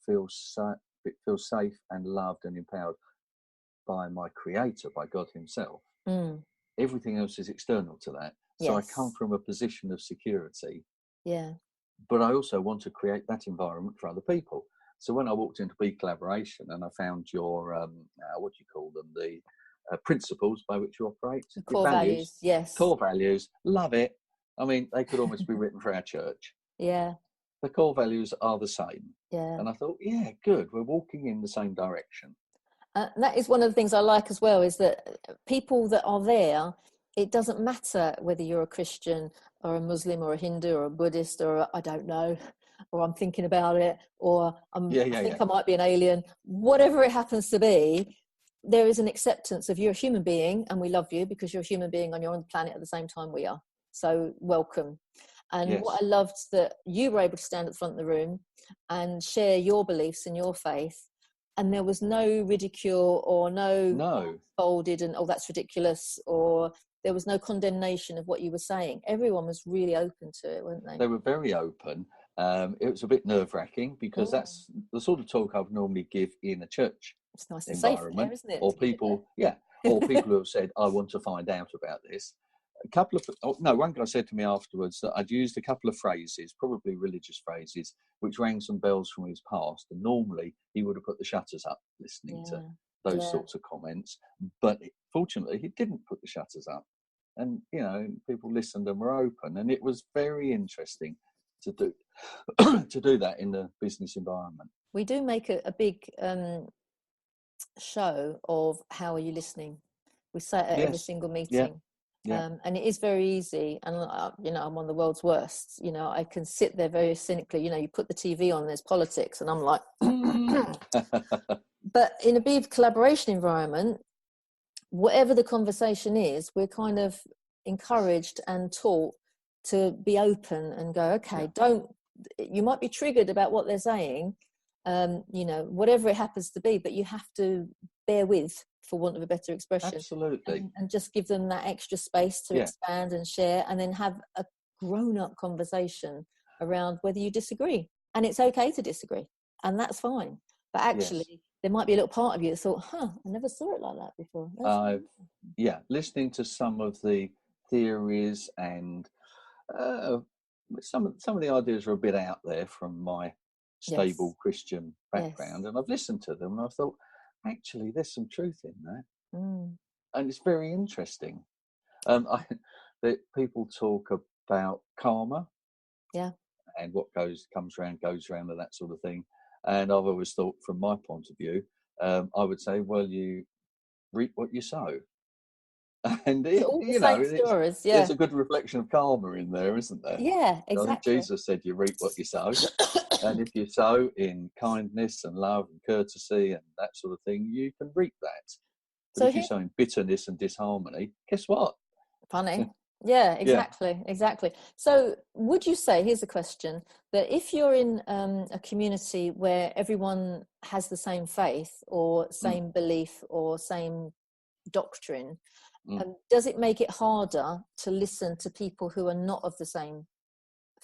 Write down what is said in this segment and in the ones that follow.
feel safe and loved and empowered by my creator, by God himself, everything else is external to that. So I come from a position of security, but I also want to create that environment for other people. So when I walked into BeCollaboration and I found your what do you call them, the principles by which you operate, core values, core values, love it. I mean, they could almost be written for our church. The core values are the same. And I thought, yeah, good, we're walking in the same direction. That is one of the things I like as well, is that people that are there, it doesn't matter whether you're a Christian or a Muslim or a Hindu or a Buddhist or I don't know, or I'm thinking about it, or I think I might be an alien, whatever it happens to be, there is an acceptance of you're a human being and we love you because you're a human being and you're on the planet at the same time we are. So welcome. And what I loved that you were able to stand at the front of the room and share your beliefs and your faith, and there was no ridicule or no folded and, oh, that's ridiculous, or there was no condemnation of what you were saying. Everyone was really open to it, weren't they? They were very open. It was a bit nerve-wracking because that's the sort of talk I would normally give in a church it's nice environment, and safe there, isn't it? Or people, or people who have said, I want to find out about this. One guy said to me afterwards that I'd used a couple of phrases, probably religious phrases, which rang some bells from his past. And normally he would have put the shutters up listening to those sorts of comments. But fortunately, he didn't put the shutters up. And, you know, people listened and were open. And it was very interesting to do to do that in the business environment. We do make a big show of how are you listening. We say it at every single meeting. And it is very easy, and you know, I'm one of the world's worst. You know, I can sit there very cynically, you know, you put the TV on, there's politics, and I'm like but in a big collaboration environment, whatever the conversation is, we're kind of encouraged and taught to be open and go, okay, you might be triggered about what they're saying, you know, whatever it happens to be, but you have to bear with, for want of a better expression. Absolutely. And just give them that extra space to expand and share, and then have a grown-up conversation around whether you disagree. And it's okay to disagree, and that's fine. But actually, there might be a little part of you that thought, I never saw it like that before. Listening to some of the theories and some of the ideas are a bit out there from my stable Christian background, and I've listened to them and I thought, actually, there's some truth in that, and it's very interesting. That people talk about karma, and what comes around goes around, and that sort of thing. And I've always thought, from my point of view, I would say, well, you reap what you sow, and there's a good reflection of karma in there, isn't there? Yeah, exactly. I think Jesus said, "You reap what you sow." And if you sow in kindness and love and courtesy and that sort of thing, you can reap that. But if you sow in bitterness and disharmony, guess what? Funny. Yeah, exactly. So would you say, here's a question, that if you're in a community where everyone has the same faith or same belief or same doctrine, does it make it harder to listen to people who are not of the same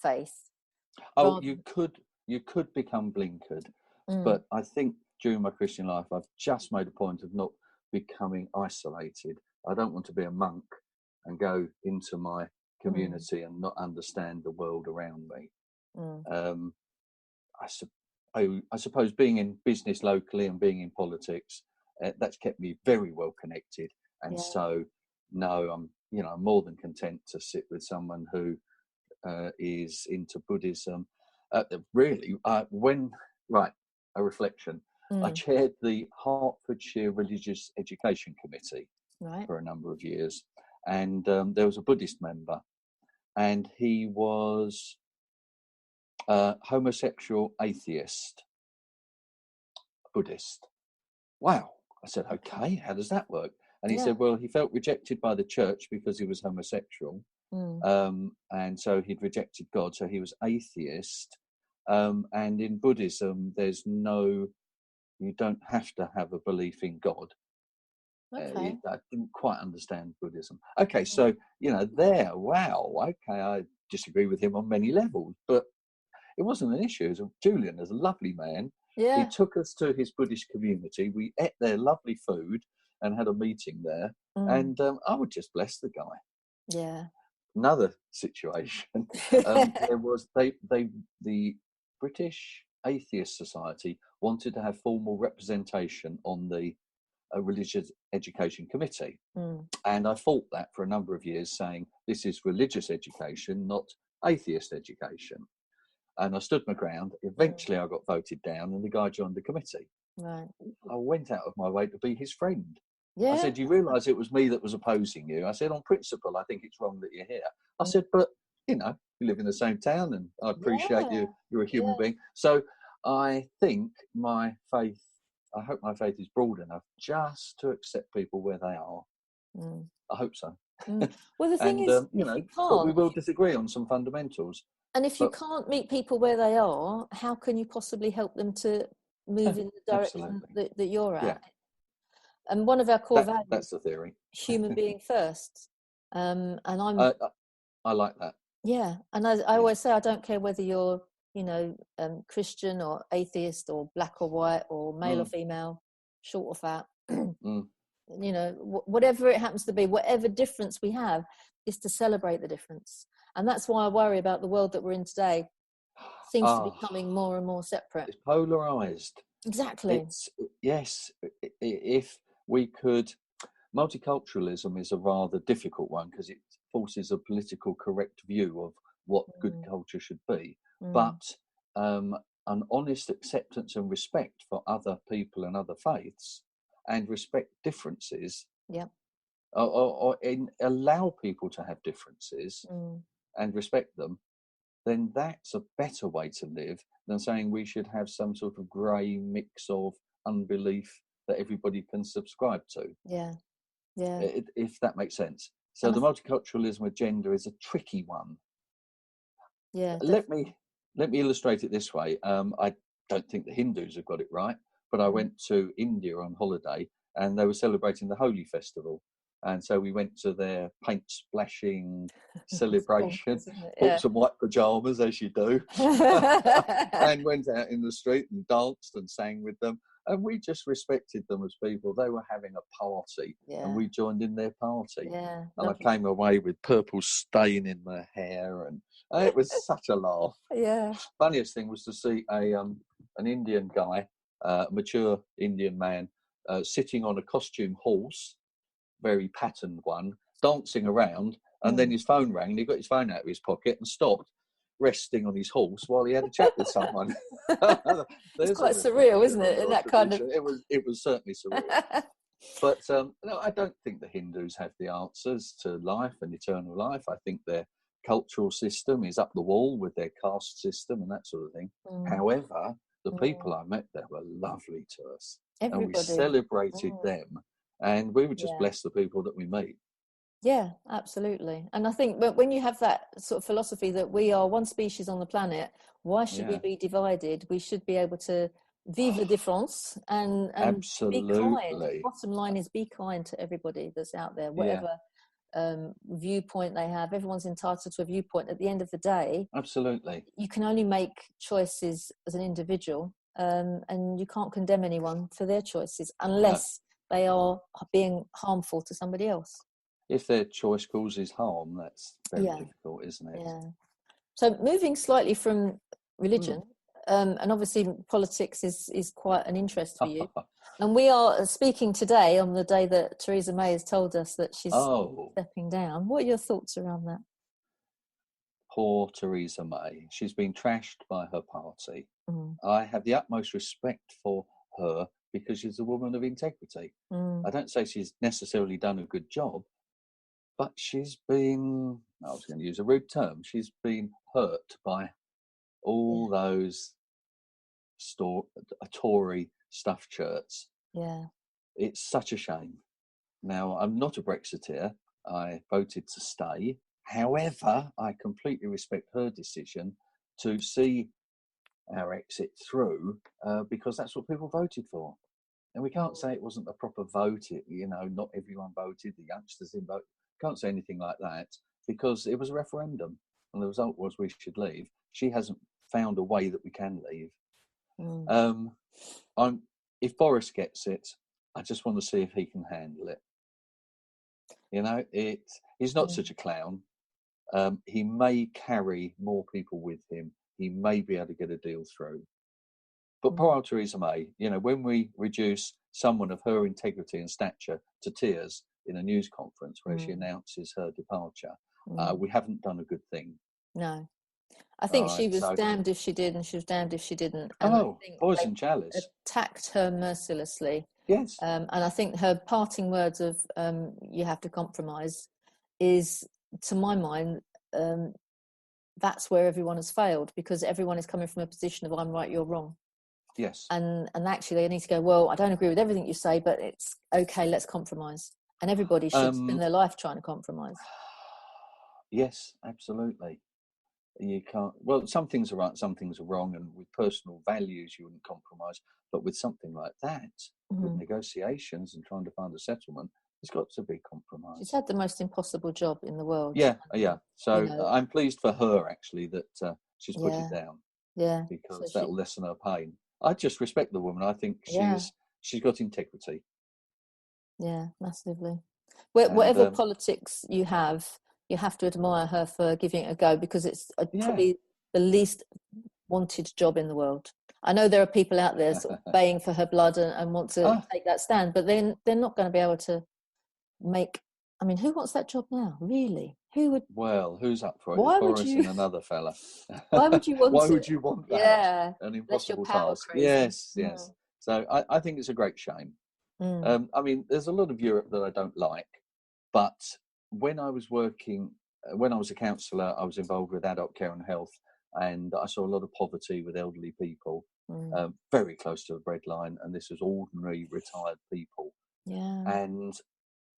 faith? You could become blinkered, but I think during my Christian life, I've just made a point of not becoming isolated. I don't want to be a monk and go into my community and not understand the world around me. I suppose being in business locally and being in politics, that's kept me very well connected. And so, I'm more than content to sit with someone who is into Buddhism. A reflection. I chaired the Hertfordshire Religious Education Committee for a number of years, and there was a Buddhist member, and he was homosexual atheist Buddhist. Wow. I said, okay, how does that work? And he said, well, he felt rejected by the church because he was homosexual. And so he'd rejected God, so he was atheist. And in Buddhism, you don't have to have a belief in God. I didn't quite understand Buddhism. Okay, so, I disagree with him on many levels, but it wasn't an issue. Julian is a lovely man, He Yeah. took us to his Buddhist community. We ate their lovely food and had a meeting there. And I would just bless the guy. Yeah. Another situation, there was the British Atheist Society wanted to have formal representation on the religious education committee. And I fought that for a number of years, saying this is religious education, not atheist education. And I stood my ground. Eventually I got voted down and the guy joined the committee. Right. I went out of my way to be his friend. Yeah. I said, you realise it was me that was opposing you? I said, on principle, I think it's wrong that you're here. I said, but, you know, you live in the same town and I appreciate you. You're a human being. So I think my faith, I hope my faith is broad enough just to accept people where they are. I hope so. Well, the thing and, is, you if know, you can't, but we will disagree on some fundamentals. And if you can't meet people where they are, how can you possibly help them to move in the direction that you're at? Yeah. And one of our core values, that's the theory. Human being first. And I like that. Yeah. And I always say, I don't care whether you're, you know, Christian or atheist or black or white or male or female, short or fat, you know, whatever it happens to be, whatever difference we have is to celebrate the difference. And that's why I worry about the world that we're in today. Seems to be becoming more and more separate. It's polarized. Exactly. Yes. If we could, multiculturalism is a rather difficult one because it forces a political correct view of what good culture should be. But an honest acceptance and respect for other people and other faiths and respect differences. Yeah. Or allow people to have differences and respect them, then that's a better way to live than saying we should have some sort of grey mix of unbelief that everybody can subscribe to. Yeah, yeah. If that makes sense. So the multiculturalism agenda is a tricky one. Yeah. Let me illustrate it this way. I don't think the Hindus have got it right, but I went to India on holiday and they were celebrating the Holi festival. And so we went to their paint splashing celebration, bought some white pajamas, as you do, and went out in the street and danced and sang with them. And we just respected them as people. They were having a party, and we joined in their party. Yeah, and I came away with purple stain in my hair, and it was such a laugh. Yeah. Funniest thing was to see an Indian guy, mature Indian man, sitting on a costume horse, very patterned one, dancing around, and then his phone rang and he got his phone out of his pocket and stopped, resting on his horse while he had a chat with someone. It's quite surreal, isn't it? In that kind of... It was certainly surreal. But no, I don't think the Hindus have the answers to life and eternal life. I think their cultural system is up the wall with their caste system and that sort of thing. However, the people I met there were lovely to us. Everybody. And we celebrated them. And we would just bless the people that we meet. Yeah, absolutely. And I think when you have that sort of philosophy that we are one species on the planet, why should we be divided? We should be able to vive la différence and be kind. The bottom line is be kind to everybody that's out there, whatever viewpoint they have. Everyone's entitled to a viewpoint. At the end of the day, absolutely, you can only make choices as an individual, and you can't condemn anyone for their choices unless they are being harmful to somebody else. If their choice causes harm, that's very difficult, isn't it? Yeah. So moving slightly from religion, and obviously politics is quite an interest for you. And we are speaking today on the day that Theresa May has told us that she's stepping down. What are your thoughts around that? Poor Theresa May. She's been trashed by her party. I have the utmost respect for her because she's a woman of integrity. I don't say she's necessarily done a good job, but she's been, I was going to use a rude term, she's been hurt by all those Tory stuffed shirts. Yeah. It's such a shame. Now, I'm not a Brexiteer. I voted to stay. However, I completely respect her decision to see our exit through because that's what people voted for. And we can't say it wasn't a proper vote. Not everyone voted. The youngsters didn't vote. Can't say anything like that because it was a referendum and the result was we should leave. She hasn't found a way that we can leave. If Boris gets it, I just want to see if he can handle it. You know, he's not such a clown. He may carry more people with him. He may be able to get a deal through. But poor old Theresa May, you know, when we reduce someone of her integrity and stature to tears in a news conference where she announces her departure, we haven't done a good thing. No. I think she was damned if she did and she was damned if she didn't. And I think poison chalice. Attacked her mercilessly. Yes. And I think her parting words of you have to compromise is, to my mind, that's where everyone has failed, because everyone is coming from a position of I'm right, you're wrong. Yes. And actually they need to go, well, I don't agree with everything you say, but it's okay, let's compromise. And everybody should spend their life trying to compromise. Yes, absolutely. You can't, well, some things are right, some things are wrong, and with personal values you wouldn't compromise, but with something like that, with negotiations and trying to find a settlement, there's got to be compromise. She's had the most impossible job in the world. Yeah. So I'm pleased for her, actually, that she's put it down. Yeah. Because that'll lessen her pain. I just respect the woman. I think she's got integrity. Yeah, massively. Whatever politics you have to admire her for giving it a go, because it's probably the least wanted job in the world. I know there are people out there sort of baying for her blood and want to take that stand, but then they're not going to be able to make. I mean, who wants that job now? Really? Who would? Well, who's up for it? Why would you? And another fella. Why would you want? Why would you want that? Yeah, an impossible task. Crazy. Yes. So I think it's a great shame. I mean, there's a lot of Europe that I don't like, but when I was a counsellor, I was involved with adult care and health, and I saw a lot of poverty with elderly people, very close to the breadline, and this was ordinary retired people. Yeah. And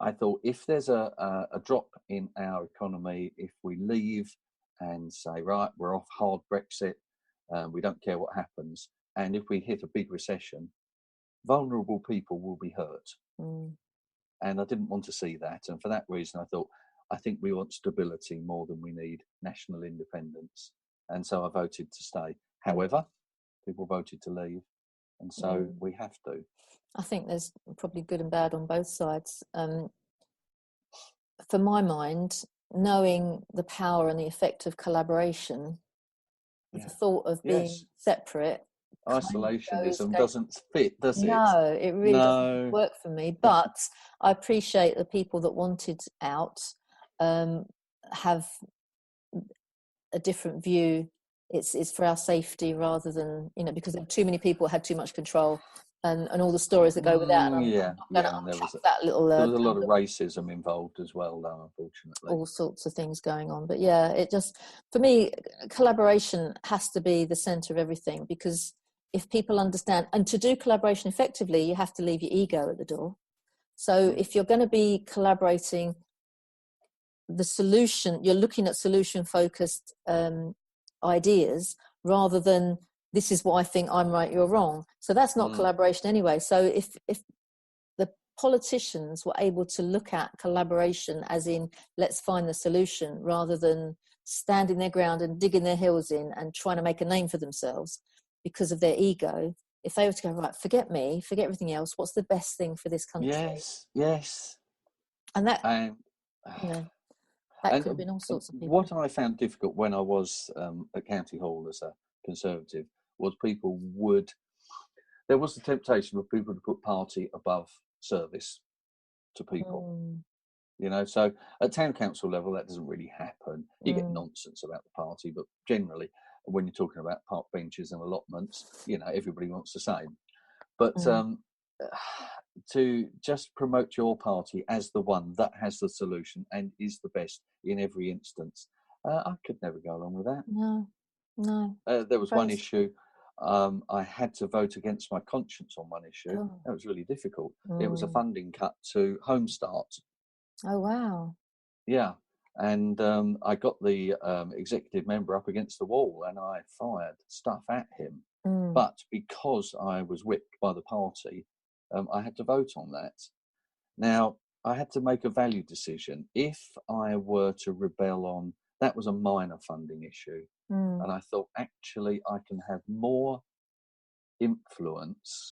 I thought, if there's a drop in our economy, if we leave and say, right, we're off hard Brexit, we don't care what happens, and if we hit a big recession, vulnerable people will be hurt. And I didn't want to see that. And for that reason, I think we want stability more than we need national independence. And so I voted to stay. However, people voted to leave. And so we have to. I think there's probably good and bad on both sides. For my mind, knowing the power and the effect of collaboration, the thought of being separate, isolationism doesn't fit, does it? No, it really doesn't work for me. But I appreciate the people that wanted out have a different view. It's for our safety rather than, because there were too many people had too much control, and all the stories that go with that. And there was a lot of racism involved as well, though, unfortunately. All sorts of things going on. But it just, for me, collaboration has to be the centre of everything, because if people understand, and to do collaboration effectively, you have to leave your ego at the door. So if you're going to be collaborating, the solution, you're looking at solution-focused ideas rather than this is what I think, I'm right, you're wrong. So that's not collaboration anyway. So if the politicians were able to look at collaboration as in let's find the solution rather than standing their ground and digging their heels in and trying to make a name for themselves because of their ego, if they were to go, right, forget me, forget everything else, what's the best thing for this country? Yes. And that, that could have been all sorts of people. What I found difficult when I was at County Hall as a Conservative was there was the temptation for people to put party above service to people. So at town council level, that doesn't really happen. You get nonsense about the party, but generally, when you're talking about park benches and allotments, everybody wants the same. But to just promote your party as the one that has the solution and is the best in every instance, I could never go along with that. No. There was one issue. I had to vote against my conscience on one issue. That was really difficult. It was a funding cut to Home Start. Oh, wow. Yeah. And I got the executive member up against the wall and I fired stuff at him. But because I was whipped by the party, I had to vote on that. Now, I had to make a value decision. If I were to rebel on, that was a minor funding issue. And I thought, actually, I can have more influence